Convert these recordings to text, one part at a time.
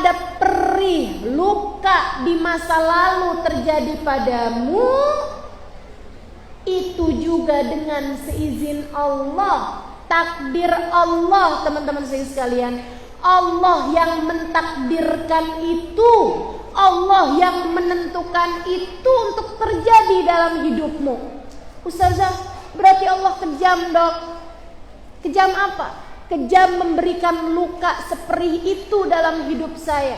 ada perih, luka di masa lalu terjadi padamu, itu juga dengan seizin Allah, takdir Allah, teman-teman sekalian. Allah yang mentakdirkan itu, Allah yang menentukan itu untuk terjadi dalam hidupmu. Ustazah, berarti Allah kejam dok. Kejam apa? Kejam memberikan luka seperih itu dalam hidup saya.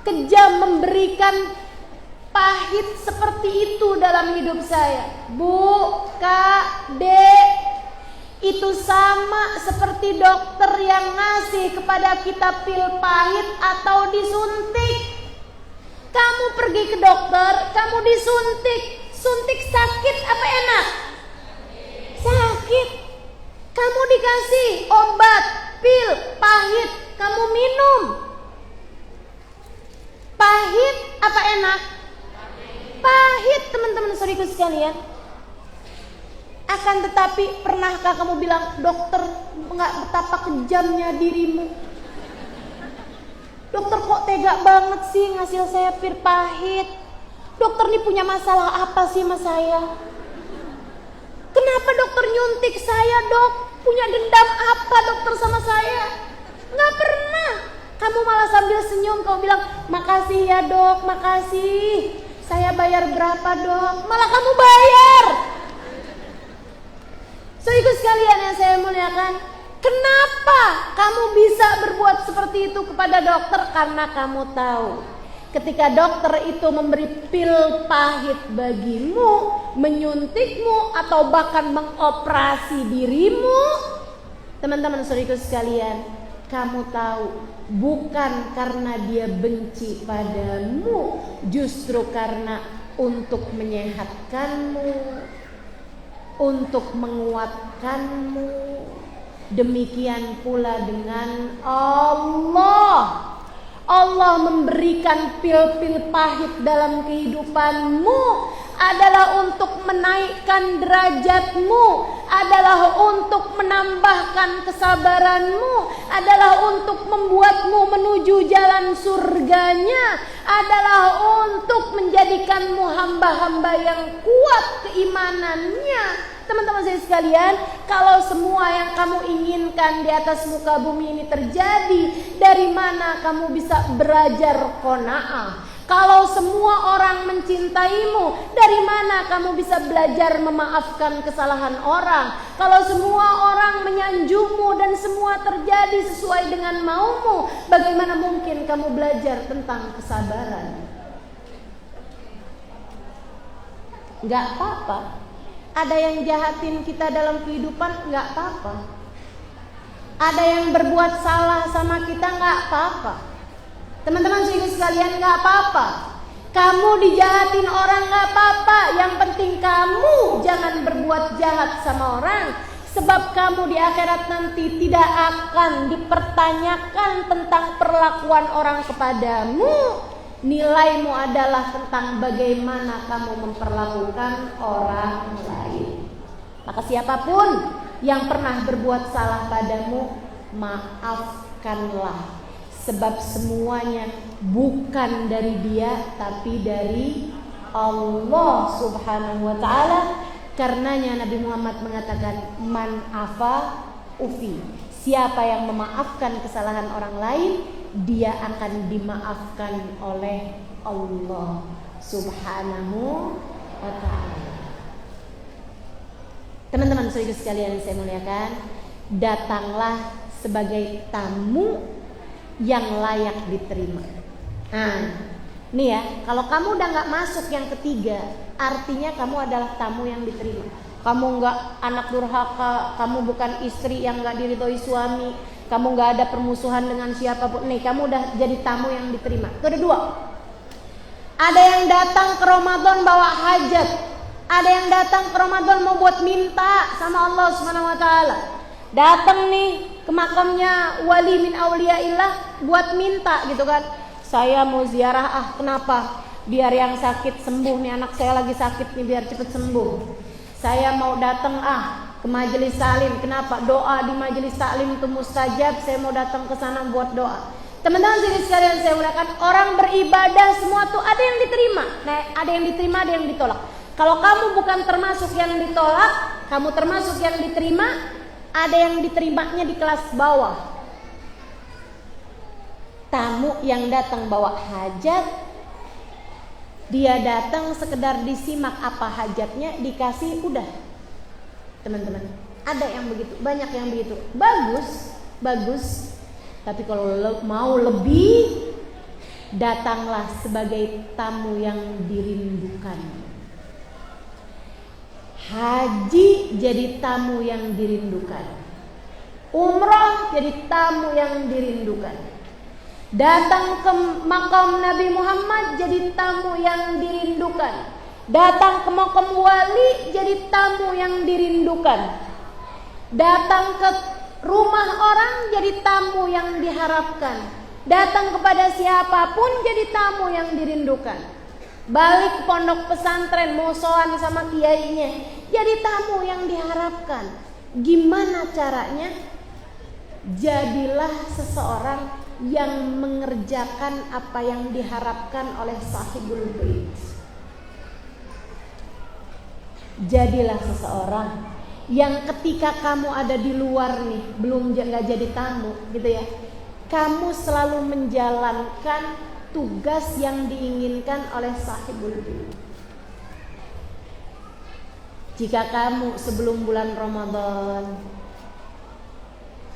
Kejam memberikan pahit seperti itu dalam hidup saya. Bu, Kak, Dek, itu sama seperti dokter yang ngasih kepada kita pil pahit atau disuntik. Kamu pergi ke dokter, kamu disuntik. Suntik sakit apa enak? Sakit. Kamu dikasih obat, pil, pahit, kamu minum. Pahit apa enak? Pahit, teman-teman saudaraku sekalian. Akan tetapi pernahkah kamu bilang, dokter, enggak betapa kejamnya dirimu? Dokter kok tega banget sih ngasih saya pil pahit? Dokter ini punya masalah apa sih sama saya? Kenapa dokter nyuntik saya, dok? Punya dendam apa dokter sama saya? Nggak pernah. Kamu malah sambil senyum, kamu bilang, makasih ya dok, makasih. Saya bayar berapa dok? Malah kamu bayar. So ikut sekalian yang saya muliakan, kenapa kamu bisa berbuat seperti itu kepada dokter? Karena kamu tahu ketika dokter itu memberi pil pahit bagimu, menyuntikmu, atau bahkan mengoperasi dirimu, teman-teman saudaraku sekalian, kamu tahu bukan karena dia benci padamu, justru karena untuk menyehatkanmu, untuk menguatkanmu. Demikian pula dengan Allah. Allah memberikan pil-pil pahit dalam kehidupanmu adalah untuk menaikkan derajatmu, adalah untuk menambahkan kesabaranmu, adalah untuk membuatmu menuju jalan surganya, adalah untuk menjadikanmu hamba-hamba yang kuat keimanannya. Teman-teman saya sekalian, kalau semua yang kamu inginkan di atas muka bumi ini terjadi, dari mana kamu bisa belajar qanaah? Kalau semua orang mencintaimu, dari mana kamu bisa belajar memaafkan kesalahan orang? Kalau semua orang menyanjungmu dan semua terjadi sesuai dengan maumu, bagaimana mungkin kamu belajar tentang kesabaran? Gak apa-apa. Ada yang jahatin kita dalam kehidupan, gak apa-apa. Ada yang berbuat salah sama kita, gak apa-apa. Teman-teman sekalian, gak apa-apa. Kamu dijahatin orang, gak apa-apa. Yang penting kamu jangan berbuat jahat sama orang. Sebab kamu di akhirat nanti tidak akan dipertanyakan tentang perlakuan orang kepadamu. Nilaimu adalah tentang bagaimana kamu memperlakukan orang lain. Maka siapapun yang pernah berbuat salah padamu, maafkanlah. Sebab semuanya bukan dari dia, tapi dari Allah subhanahu wa ta'ala. Karenanya Nabi Muhammad mengatakan, man afa ufi. Siapa yang memaafkan kesalahan orang lain, dia akan dimaafkan oleh Allah subhanahu wa ta'ala. Teman-teman saudara sekalian yang saya muliakan, datanglah sebagai tamu yang layak diterima. Nih ya, kalau kamu udah gak masuk yang ketiga, artinya kamu adalah tamu yang diterima. Kamu gak anak durhaka, kamu bukan istri yang gak diridhoi suami, kamu gak ada permusuhan dengan siapapun. Nih, kamu udah jadi tamu yang diterima. Itu ada dua. Ada yang datang ke Ramadan bawa hajat, ada yang datang ke Ramadan mau buat minta sama Allah subhanahu wa ta'ala. Datang nih ke makamnya wali min auliyaillah buat minta gitu kan. Saya mau ziarah, kenapa? Biar yang sakit sembuh nih, anak saya lagi sakit nih, biar cepet sembuh. Saya mau datang ke majelis salim. Kenapa? Doa di majelis salim itu mustajab. Saya mau datang ke sana buat doa. Teman-teman sini sekalian saya muliakan, orang beribadah semua tuh ada yang diterima. Nah, ada yang diterima, ada yang ditolak. Kalau kamu bukan termasuk yang ditolak, kamu termasuk yang diterima, ada yang diterimanya di kelas bawah. Tamu yang datang bawa hajat, dia datang sekedar disimak apa hajatnya, dikasih udah. Teman-teman, ada yang begitu, banyak yang begitu. Bagus. Tapi kalau mau lebih, datanglah sebagai tamu yang dirindukan. Haji jadi tamu yang dirindukan. Umrah jadi tamu yang dirindukan. Datang ke makam Nabi Muhammad jadi tamu yang dirindukan. Datang ke makam wali jadi tamu yang dirindukan. Datang ke rumah orang jadi tamu yang diharapkan. Datang kepada siapapun jadi tamu yang dirindukan. Balik ke pondok pesantren, musoan sama kiainya, jadi tamu yang diharapkan. Gimana caranya? Jadilah seseorang yang mengerjakan apa yang diharapkan oleh sahibul bait. Jadilah seseorang yang ketika kamu ada di luar nih, belum nggak jadi tamu gitu ya, kamu selalu menjalankan tugas yang diinginkan oleh sahibul bait. Jika kamu sebelum bulan Ramadan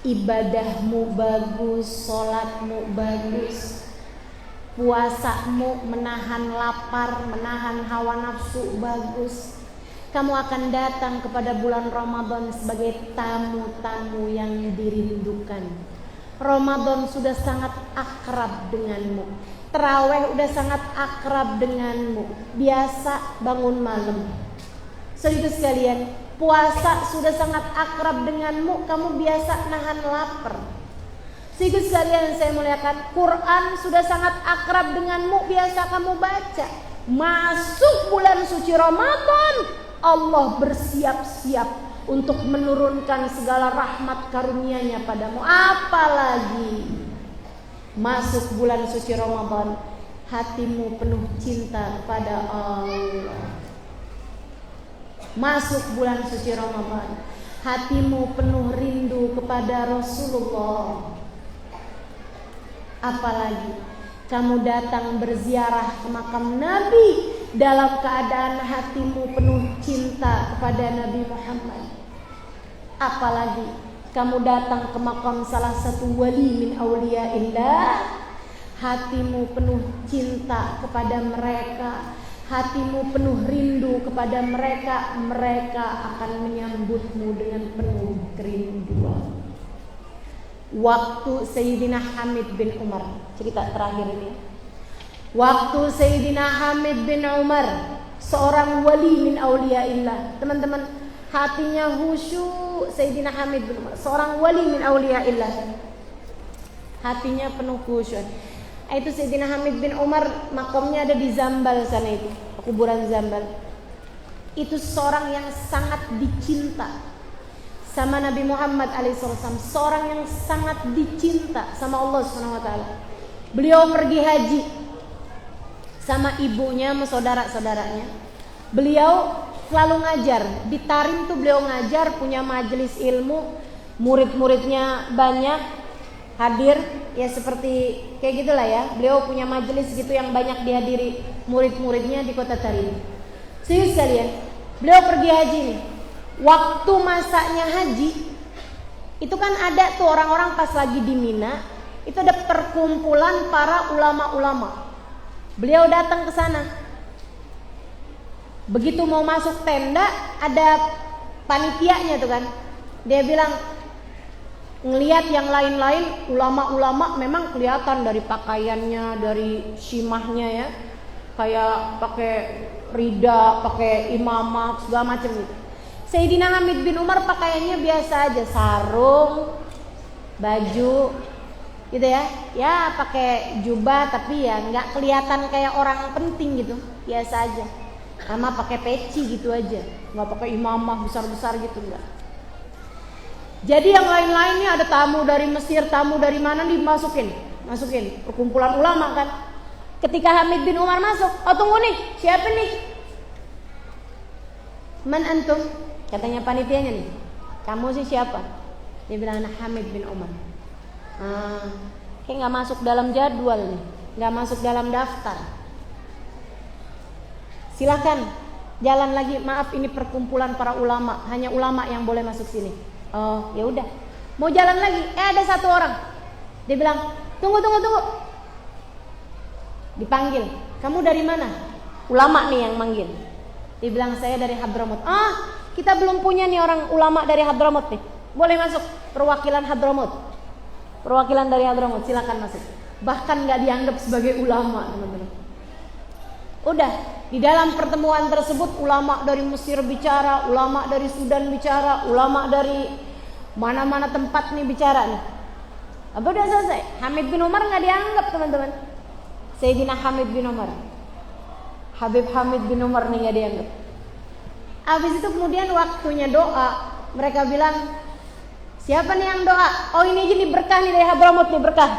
ibadahmu bagus, sholatmu bagus, puasamu menahan lapar, menahan hawa nafsu bagus, kamu akan datang kepada bulan Ramadan sebagai tamu-tamu yang dirindukan. Ramadan sudah sangat akrab denganmu. Tarawih udah sangat akrab denganmu. Biasa bangun malam. Saudara sekalian, puasa sudah sangat akrab denganmu. Kamu biasa nahan lapar. Saudara sekalian saya muliakan, Quran sudah sangat akrab denganmu. Biasa kamu baca. Masuk bulan suci Ramadan, Allah bersiap-siap untuk menurunkan segala rahmat karunia-Nya padamu. Apalagi masuk bulan suci Ramadan, hatimu penuh cinta kepada Allah. Masuk bulan suci Ramadan, hatimu penuh rindu kepada Rasulullah. Apalagi kamu datang berziarah ke makam Nabi dalam keadaan hatimu penuh cinta kepada Nabi Muhammad. Apalagi kamu datang ke makam salah satu wali min auliyaillah, hatimu penuh cinta kepada mereka, hatimu penuh rindu kepada mereka, mereka akan menyambutmu dengan penuh kerinduan. Waktu Sayyidina Hamid bin Umar, cerita terakhir ini. Waktu Sayyidina Hamid bin Umar, seorang wali min auliyaillah. Teman-teman, hatinya khusyuk. Sayyidina Hamid bin Umar, seorang wali min auliyaillah, hatinya penuh khusyuk. Itu Sayyidina Hamid bin Umar, makamnya ada di Zambal sana, itu kuburan Zambal. Itu seorang yang sangat dicinta sama Nabi Muhammad alaihissalam, seorang yang sangat dicinta sama Allah SWT. Beliau pergi haji sama ibunya, sama saudara-saudaranya. Beliau selalu ngajar. Di Tarim tuh beliau ngajar, punya majelis ilmu, murid-muridnya banyak hadir, ya seperti kayak gitulah ya. Beliau punya majelis gitu yang banyak dihadiri murid-muridnya di kota Tarim. Serius sekalian, beliau pergi haji nih. Waktu masanya haji, itu kan ada tuh orang-orang pas lagi di Mina, itu ada perkumpulan para ulama-ulama. Beliau datang ke sana. Begitu mau masuk tenda, ada panitianya tuh kan. Dia bilang, ngelihat yang lain-lain ulama-ulama memang kelihatan dari pakaiannya, dari simahnya ya, kayak pakai rida, pakai imamah segala macam gitu. Sayyidina Hamid bin Umar pakaiannya biasa aja, sarung, baju, gitu ya. Ya pakai jubah tapi ya nggak kelihatan kayak orang penting gitu, biasa aja. Sama pakai peci gitu aja, nggak pakai imamah besar-besar gitu enggak. Jadi yang lain-lainnya ada tamu dari Mesir, tamu dari mana dimasukin, masukin perkumpulan ulama kan. Ketika Hamid bin Umar masuk, oh tunggu nih, siapa nih? Man antum? Katanya panitianya nih. Kamu sih siapa? Dia bilang anak Hamid bin Umar. Kayak nggak masuk dalam jadwal nih, nggak masuk dalam daftar. Silakan jalan lagi. Maaf, ini perkumpulan para ulama, hanya ulama yang boleh masuk sini. Oh ya udah, mau jalan lagi. Ada satu orang. Dia bilang tunggu. Dipanggil. Kamu dari mana? Ulama nih yang manggil. Dia bilang saya dari Hadramut. Kita belum punya nih orang ulama dari Hadramut nih. Boleh masuk, perwakilan Hadramut. Perwakilan dari Hadramut, silakan masuk. Bahkan nggak dianggap sebagai ulama, teman-teman. Udah, di dalam pertemuan tersebut ulama dari Mesir bicara, ulama dari Sudan bicara, ulama dari mana-mana tempat nih bicara nih. Udah selesai. Hamid bin Umar nggak dianggap, teman-teman. Sayyidina Hamid bin Umar, Habib Hamid bin Umar nih nggak dianggap. Habis itu kemudian waktunya doa, mereka bilang, siapa nih yang doa? Oh ini aja nih berkah nih dari Hadramut nih, berkah.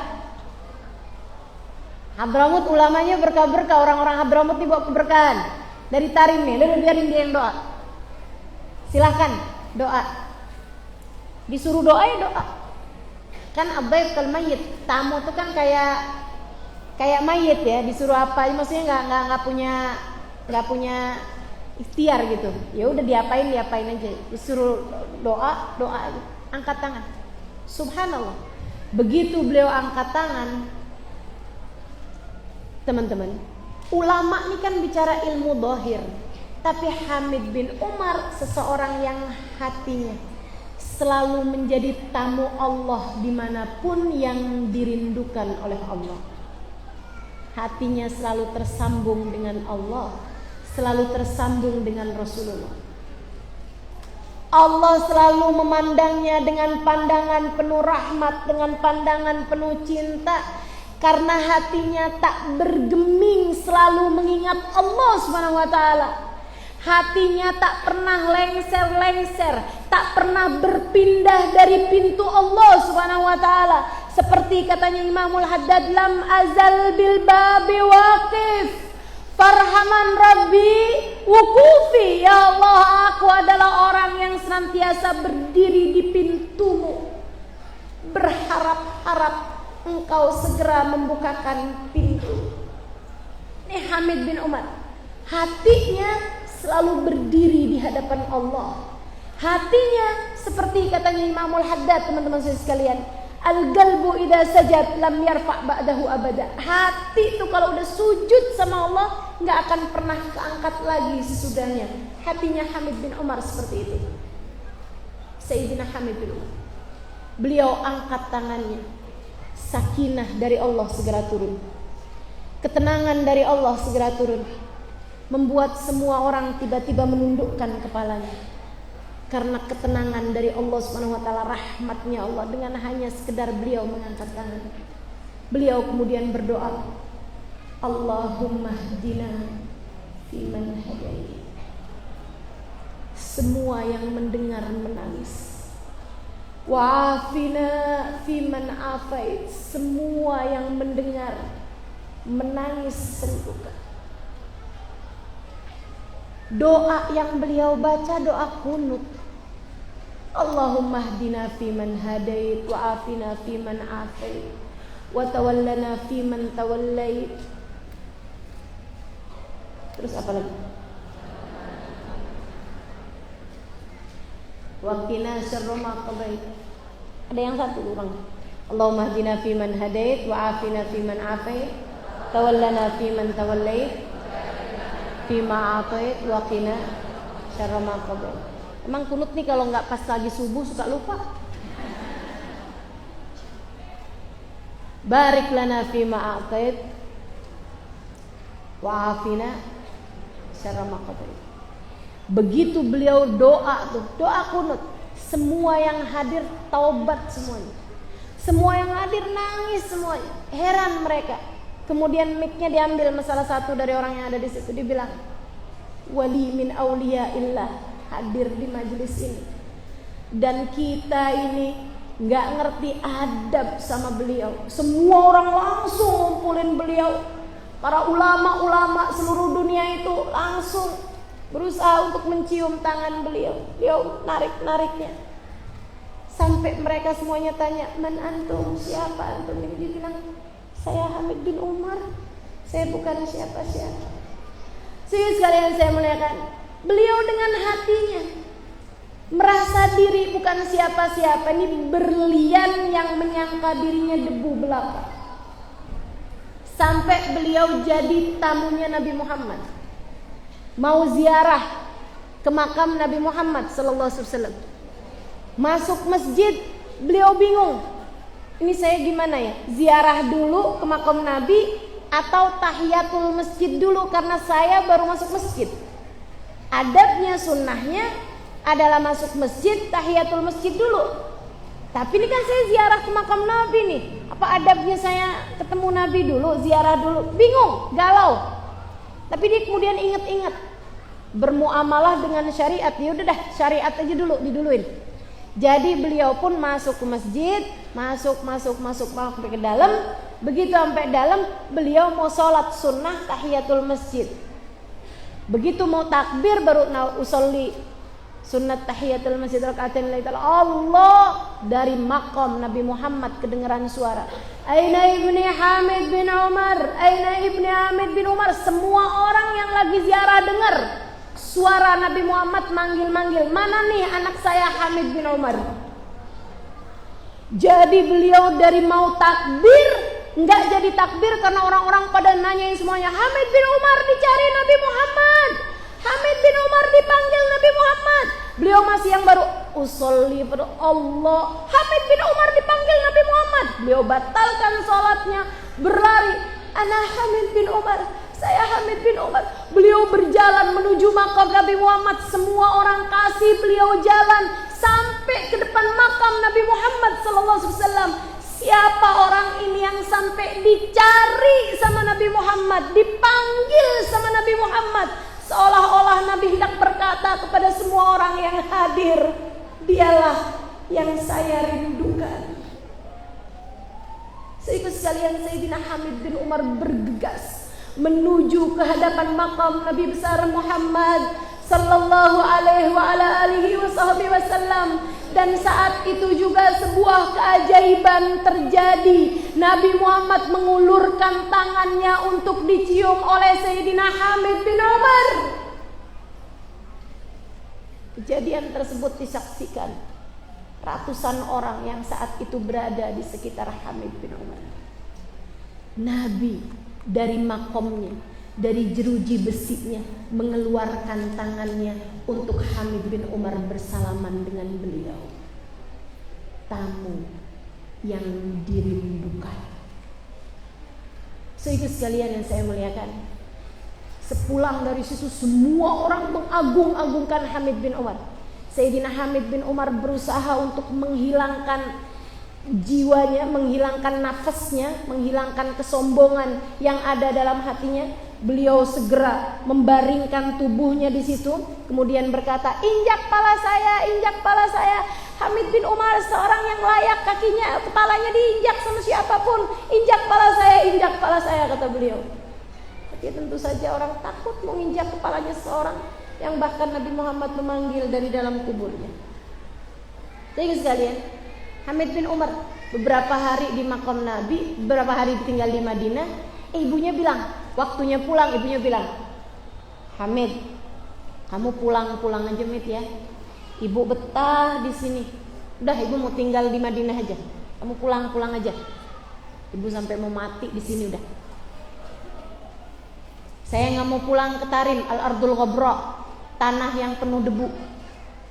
Hadramut ulamanya berkah-berkah, orang-orang Hadramut nih bawa keberkahan. Dari Tarim nih, lalu biarin dia yang doa. Silahkan doa. Disuruh doa ya doa. Kan abaib kal mayit, tamu tuh kan kayak mayit ya, disuruh apa? Maksudnya nggak punya ikhtiar gitu. Ya udah diapain aja. Disuruh doa aja. Angkat tangan. Subhanallah. Begitu beliau angkat tangan, teman-teman, ulama ini kan bicara ilmu dhahir, tapi Hamid bin Umar seseorang yang hatinya selalu menjadi tamu Allah dimanapun yang dirindukan oleh Allah. Hatinya selalu tersambung dengan Allah, selalu tersambung dengan Rasulullah. Allah selalu memandangnya dengan pandangan penuh rahmat, dengan pandangan penuh cinta, karena hatinya tak bergeming, selalu mengingat Allah Subhanahu wa taala. Hatinya tak pernah lengser-lengser, tak pernah berpindah dari pintu Allah Subhanahu wa taala. Seperti katanya Imamul Haddad, lam azal bil babi waqif farhaman rabbi wukufi. Ya Allah, aku adalah orang yang senantiasa berdiri di pintumu, berharap-harap engkau segera membukakan pintu. Ini Hamid bin Umar, hatinya selalu berdiri di hadapan Allah. Hatinya seperti katanya Imamul Haddad, teman-teman sekalian, al-qalbu idza sajad lam yarfa' ba'dahu abada. Hati itu kalau udah sujud sama Allah nggak akan pernah keangkat lagi sesudahnya. Hatinya Hamid bin Umar seperti itu. Sayyidina Hamid bin Umar, beliau angkat tangannya, sakinah dari Allah segera turun, ketenangan dari Allah segera turun, membuat semua orang tiba-tiba menundukkan kepalanya. Karena ketenangan dari Allah Subhanahu wa taala, rahmatnya Allah, dengan hanya sekedar beliau mengangkat tangan. Beliau kemudian berdoa, Allahumma hdina fiman hadait. Semua yang mendengar menangis. Wa'afina fiman afait. Semua yang mendengar menangis sembuhkan. Doa yang beliau baca doa kunut. Allahumma hdina fiman hadait wa afina fiman afait wa tawallana fiman tawallait. Terus apa lagi? Wa qina syarra ma qadait. Ada yang satu kurang. Allahumma hdina fiman hadait wa afina fiman afait tawallana fiman tawallait fima atait wa qina syarra ma qadait. Emang kunut nih kalau nggak pas lagi subuh suka lupa. Barik lana fima atait wa afina syarra ma qadait. Begitu beliau doa tuh, doa kunut, semua yang hadir taubat semuanya. Semua yang hadir nangis semuanya. Heran mereka. Kemudian mic-nya diambil salah satu dari orang yang ada di situ, dibilang, wali min auliya illah hadir di majelis ini, dan kita ini nggak ngerti adab sama beliau. Semua orang langsung ngumpulin beliau. Para ulama-ulama seluruh dunia itu langsung berusaha untuk mencium tangan beliau. Beliau narik-nariknya. Sampai mereka semuanya tanya, "Man antum? Siapa antum?" Dia bilang, "Saya Hamid bin Umar. Saya bukan siapa-siapa." Sehingga sekalian saya muliakan, beliau dengan hatinya merasa diri bukan siapa-siapa. Ini berlian yang menyangka dirinya debu belaka. Sampai beliau jadi tamunya Nabi Muhammad. Mau ziarah ke makam Nabi Muhammad sallallahu alaihi wasallam. Masuk masjid, beliau bingung. Ini saya gimana ya? Ziarah dulu ke makam Nabi atau tahiyatul masjid dulu, karena saya baru masuk masjid. Adabnya, sunnahnya adalah masuk masjid, tahiyatul masjid dulu. Tapi ini kan saya ziarah ke makam Nabi nih. Apa adabnya saya ketemu Nabi dulu, ziarah dulu? Bingung, galau. Tapi dia kemudian ingat-ingat, bermuamalah dengan syariat. Ya udah dah, syariat aja dulu, diduluin. Jadi beliau pun masuk ke masjid, masuk sampai ke dalam. Begitu sampai dalam, beliau mau sholat sunnah tahiyatul masjid. Begitu mau takbir baru usolli sunnat tahiyatul masjid rakaatain lillahi ta'ala. Allah, dari maqam Nabi Muhammad kedengaran suara, "Aina ibni Hamid bin Umar, aina ibni Hamid bin Umar." Semua orang yang lagi ziarah dengar suara Nabi Muhammad manggil-manggil, "Mana nih anak saya Hamid bin Umar?" Jadi beliau dari mau takbir nggak jadi takbir karena orang-orang pada nanyain semuanya, "Hamid bin Umar dicari Nabi Muhammad, Hamid bin Umar dipanggil Nabi Muhammad." Beliau masih yang baru usolli pada Allah, Hamid bin Umar dipanggil Nabi Muhammad. Beliau batalkan sholatnya, berlari, "Ana Hamid bin Umar, saya Hamid bin Umar." Beliau berjalan menuju makam Nabi Muhammad. Semua orang kasih beliau jalan sampai ke depan makam Nabi Muhammad sallallahu alaihi wasallam. Siapa orang ini yang sampai dicari sama Nabi Muhammad, dipanggil sama Nabi Muhammad, seolah-olah Nabi hendak berkata kepada semua orang yang hadir, "Dialah yang saya rindukan." Sehingga sekalian, Sayyidina Hamid bin Umar bergegas menuju ke hadapan makam Nabi besar Muhammad sallallahu alaihi wa ala alihi wasallam. Dan saat itu juga sebuah keajaiban terjadi. Nabi Muhammad mengulurkan tangannya untuk dicium oleh Sayyidina Hamid bin Umar. Kejadian tersebut disaksikan ratusan orang yang saat itu berada di sekitar Hamid bin Umar. Nabi dari makomnya, dari jeruji besinya, mengeluarkan tangannya untuk Hamid bin Umar bersalaman dengan beliau. Tamu yang dirindukan. Sehingga sekalian yang saya muliakan, sepulang dari situ semua orang mengagung-agungkan Hamid bin Umar. Sayyidina Hamid bin Umar berusaha untuk menghilangkan jiwanya, menghilangkan nafasnya, menghilangkan kesombongan yang ada dalam hatinya. Beliau segera membaringkan tubuhnya di situ, kemudian berkata, "Injak pala saya, injak pala saya." Hamid bin Umar seorang yang layak kakinya, kepalanya diinjak sama siapapun. "Injak pala saya," kata beliau. Tapi tentu saja orang takut menginjak kepalanya seorang yang bahkan Nabi Muhammad memanggil dari dalam kuburnya. Jadi sekalian, Hamid bin Umar beberapa hari di makam Nabi, beberapa hari tinggal di Madinah. Ibunya bilang, waktunya pulang, ibunya bilang, "Hamid, kamu pulang aja, Mid ya. Ibu betah di sini. Udah, ibu mau tinggal di Madinah aja. Kamu pulang aja. Ibu sampai mau mati di sini udah. Saya nggak mau pulang ke Tarim, Al-Ardul Ghabra, tanah yang penuh debu,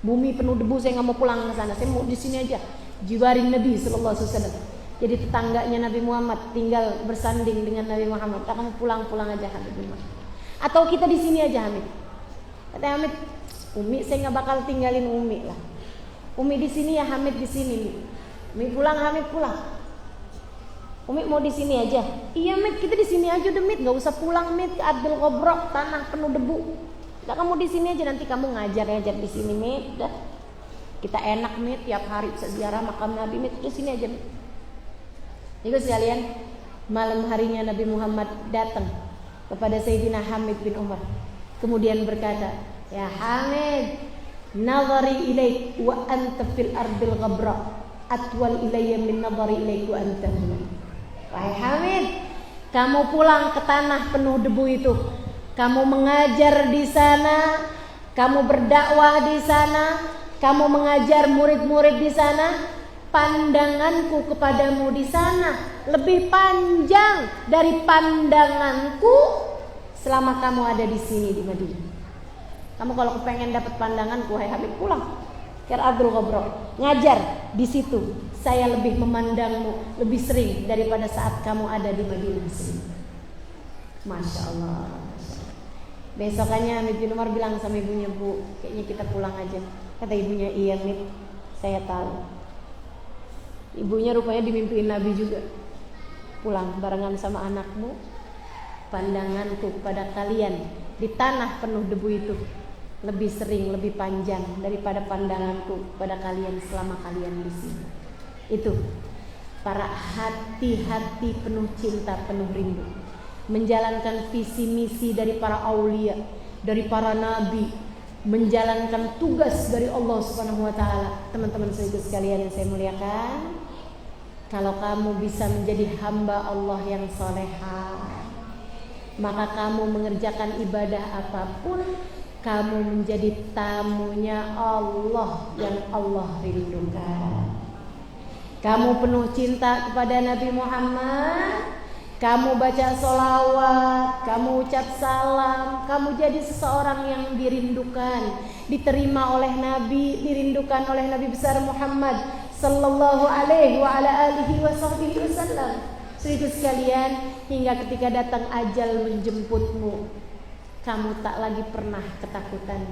bumi penuh debu. Saya nggak mau pulang ke sana. Saya mau di sini aja. Jiwarin Nabi Sallallahu Alaihi Wasallam. Jadi tetangganya Nabi Muhammad, tinggal bersanding dengan Nabi Muhammad. Kamu pulang aja, Hamid bin Umar. Atau kita di sini aja, Hamid. Kata Hamid, "Umi, saya nggak bakal tinggalin Umi lah. Umi di sini ya, Hamid di sini. Umi pulang, Hamid pulang. Umi mau di sini aja." "Iya, Mid, kita di sini aja deh, Mid. Nggak usah pulang, Mid, ke Ardul Ghabra, tanah penuh debu. Nah, kamu di sini aja, nanti kamu ngajar di sini, Mid." Dah. Kita enak nih tiap hari bisa ziarah makam Nabi nih, terus sini aja nih. Ikut sekalian, malam harinya Nabi Muhammad datang kepada Sayyidina Hamid bin Umar. Kemudian berkata, "Ya Hamid, nazari ilaik wa anta fil ardil ghabra atwal ilayya min nazari ilaik wa anta huna." Wahai Hamid, kamu pulang ke tanah penuh debu itu. Kamu mengajar di sana, kamu berdakwah di sana, kamu mengajar murid-murid di sana. Pandanganku kepadamu di sana lebih panjang dari pandanganku selama kamu ada di sini di Madinah. Kamu kalau kepengen dapat pandanganku, hai Habib, pulang ke Ardul Ghabra, ngajar di situ. Saya lebih memandangmu lebih sering daripada saat kamu ada di Madinah sini. Masya Allah. Besokannya Hamid bin Umar bilang sama ibunya, "Bu, kayaknya kita pulang aja." Kata ibunya, "Iya Mid, saya tahu." Ibunya rupanya dimimpiin Nabi juga. "Pulang barengan sama anakmu. Pandanganku kepada kalian di tanah penuh debu itu lebih sering, lebih panjang daripada pandanganku kepada kalian selama kalian di sini." Itu para hati-hati penuh cinta, penuh rindu, menjalankan visi misi dari para aulia, dari para nabi, menjalankan tugas dari Allah Subhanahu wa taala. Teman-teman sekalian yang saya muliakan, kalau kamu bisa menjadi hamba Allah yang soleha, maka kamu mengerjakan ibadah apapun, kamu menjadi tamunya Allah yang Allah rindukan. Kamu penuh cinta kepada Nabi Muhammad, kamu baca sholawat, kamu ucap salam, kamu jadi seseorang yang dirindukan, diterima oleh Nabi, dirindukan oleh Nabi besar Muhammad sallallahu alaihi wa ala alihi wasallam. Saudara sekalian, hingga ketika datang ajal menjemputmu, kamu tak lagi pernah ketakutan,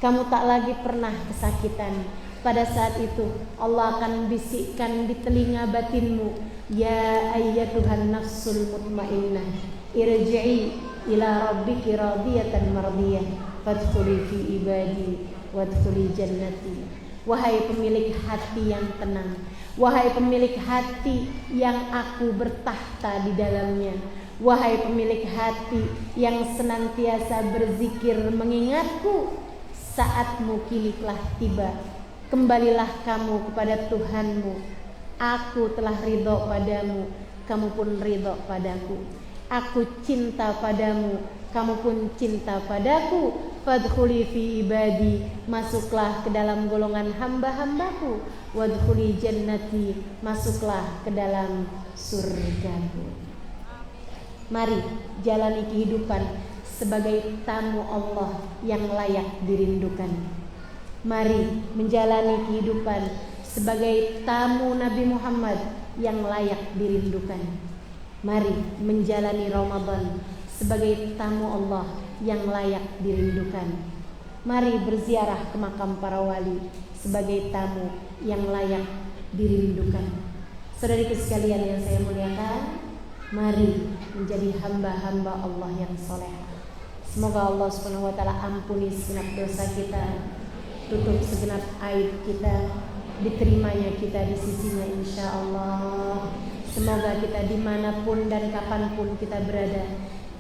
kamu tak lagi pernah kesakitan. Pada saat itu Allah akan bisikkan di telinga batinmu, "Ya ayyatuhan nafsul mutmainnah, irji'i ila rabbiki radiyatan mardiyah, fadkhuli fi ibadi wadkhuli jannati." Wahai pemilik hati yang tenang, wahai pemilik hati yang aku bertahta di dalamnya, wahai pemilik hati yang senantiasa berzikir mengingatku, saatmu kini telah tiba. Kembalilah kamu kepada Tuhanmu. Aku telah ridho padamu, kamu pun ridho padaku. Aku cinta padamu, kamu pun cinta padaku. Fadkhuli fi ibadi, masuklah ke dalam golongan hamba-hambaku. Wadkhuli jannati, masuklah ke dalam surgaku. Mari jalani kehidupan sebagai tamu Allah yang layak dirindukan. Mari menjalani kehidupan sebagai tamu Nabi Muhammad yang layak dirindukan. Mari menjalani Ramadan sebagai tamu Allah yang layak dirindukan. Mari berziarah ke makam para wali sebagai tamu yang layak dirindukan. Saudariku sekalian yang saya muliakan, mari menjadi hamba-hamba Allah yang soleh. Semoga Allah Subhanahu wa taala ampuni segenap dosa kita, tutup segenap aib kita, diterimanya kita di sisinya insyaallah. Semoga kita dimanapun dan kapanpun kita berada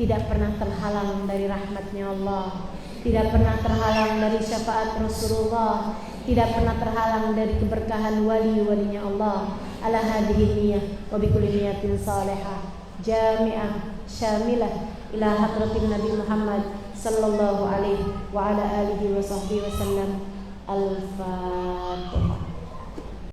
tidak pernah terhalang dari rahmatnya Allah, tidak pernah terhalang dari syafaat Rasulullah, tidak pernah terhalang dari keberkahan wali-walinya Allah. Ala hadhihi niyyah wa bi kulli niyatin salihah jami'ah syamilah ila hadratin Nabi Muhammad sallallahu alaihi wa ala alihi wa sahbihi wasallam.